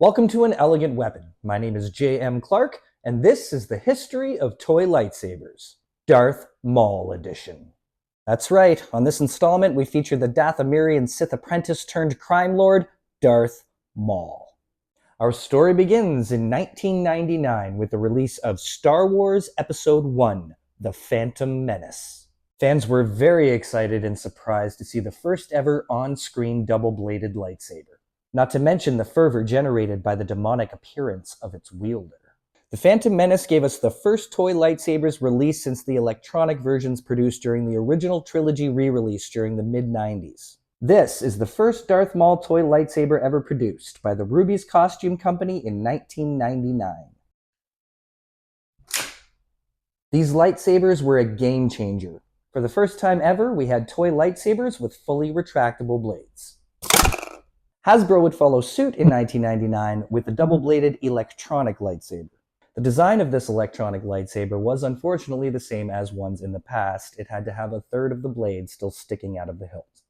Welcome to An Elegant Weapon. My name is J.M. Clark, and this is the history of toy lightsabers, Darth Maul edition. That's right, on this installment we feature the Dathomirian Sith apprentice turned crime lord, Darth Maul. Our story begins in 1999 with the release of Star Wars Episode 1, The Phantom Menace. Fans were very excited and surprised to see the first ever on-screen double-bladed lightsaber, not to mention the fervor generated by the demonic appearance of its wielder. The Phantom Menace gave us the first toy lightsabers released since the electronic versions produced during the original trilogy re-release during the mid-90s. This is the first Darth Maul toy lightsaber ever produced by the Ruby's Costume Company in 1999. These lightsabers were a game changer. For the first time ever, we had toy lightsabers with fully retractable blades. Hasbro would follow suit in 1999 with the double-bladed electronic lightsaber. The design of this electronic lightsaber was unfortunately the same as ones in the past. It had to have a third of the blade still sticking out of the hilt.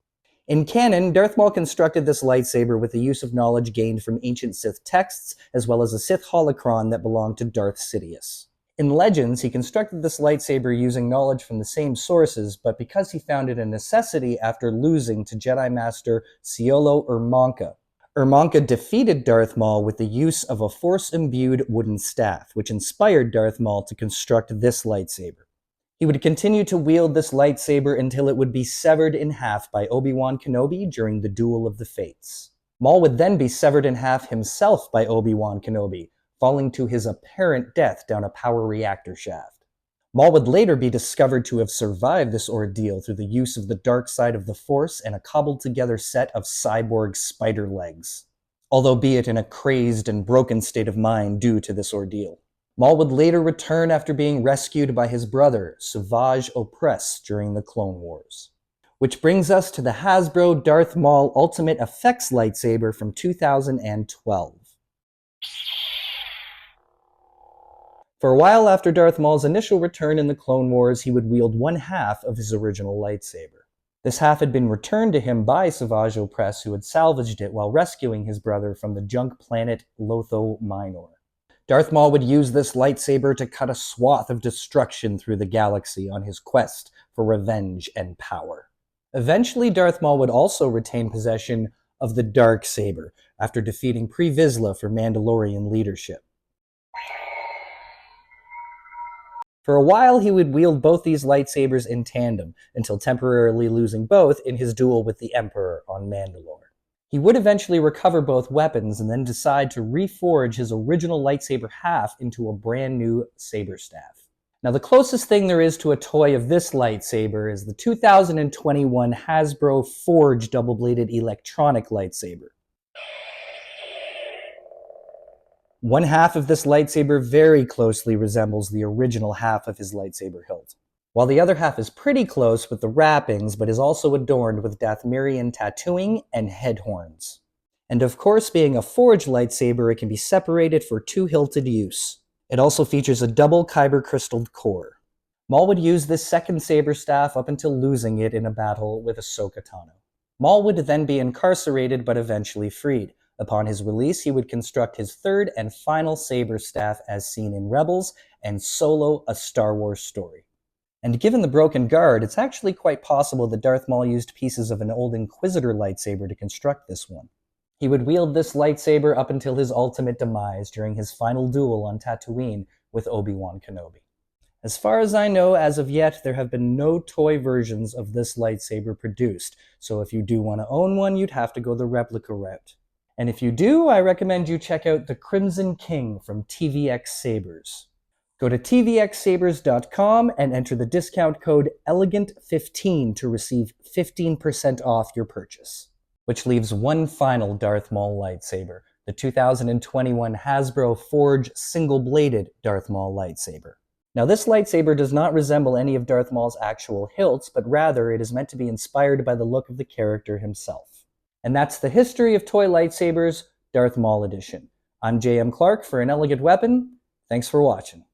In canon, Darth Maul constructed this lightsaber with the use of knowledge gained from ancient Sith texts, as well as a Sith holocron that belonged to Darth Sidious. In Legends, he constructed this lightsaber using knowledge from the same sources, but because he found it a necessity after losing to Jedi Master Ciolo Ermonka. Ermonka defeated Darth Maul with the use of a Force-imbued wooden staff, which inspired Darth Maul to construct this lightsaber. He would continue to wield this lightsaber until it would be severed in half by Obi-Wan Kenobi during the Duel of the Fates. Maul would then be severed in half himself by Obi-Wan Kenobi, falling to his apparent death down a power reactor shaft. Maul would later be discovered to have survived this ordeal through the use of the dark side of the Force and a cobbled-together set of cyborg spider legs, although be it in a crazed and broken state of mind due to this ordeal. Maul would later return after being rescued by his brother, Savage Opress, during the Clone Wars. Which brings us to the Hasbro Darth Maul Ultimate Effects lightsaber from 2012. For a while after Darth Maul's initial return in the Clone Wars, he would wield one half of his original lightsaber. This half had been returned to him by Savage Opress, who had salvaged it while rescuing his brother from the junk planet Lotho Minor. Darth Maul would use this lightsaber to cut a swath of destruction through the galaxy on his quest for revenge and power. Eventually, Darth Maul would also retain possession of the Darksaber after defeating Pre Vizsla for Mandalorian leadership. For a while, he would wield both these lightsabers in tandem, until temporarily losing both in his duel with the Emperor on Mandalore. He would eventually recover both weapons and then decide to reforge his original lightsaber half into a brand new saber staff. Now, the closest thing there is to a toy of this lightsaber is the 2021 Hasbro Forge double-bladed electronic lightsaber. One half of this lightsaber very closely resembles the original half of his lightsaber hilt, while the other half is pretty close with the wrappings but is also adorned with Dathomirian tattooing and head horns. And of course, being a forged lightsaber, it can be separated for two-hilted use. It also features a double kyber crystalled core. Maul would use this second saber staff up until losing it in a battle with Ahsoka Tano. Maul would then be incarcerated but eventually freed. Upon his release, he would construct his third and final saber staff as seen in Rebels and Solo: A Star Wars Story. And given the broken guard, it's actually quite possible that Darth Maul used pieces of an old Inquisitor lightsaber to construct this one. He would wield this lightsaber up until his ultimate demise during his final duel on Tatooine with Obi-Wan Kenobi. As far as I know, as of yet, there have been no toy versions of this lightsaber produced, so if you do want to own one, you'd have to go the replica route. And if you do, I recommend you check out the Crimson King from TVX Sabers. Go to tvxsabers.com and enter the discount code ELEGANT15 to receive 15% off your purchase. Which leaves one final Darth Maul lightsaber, the 2021 Hasbro Forge single-bladed Darth Maul lightsaber. Now, this lightsaber does not resemble any of Darth Maul's actual hilts, but rather it is meant to be inspired by the look of the character himself. And that's the history of toy lightsabers, Darth Maul edition. I'm J.M. Clark for An Elegant Weapon. Thanks for watching.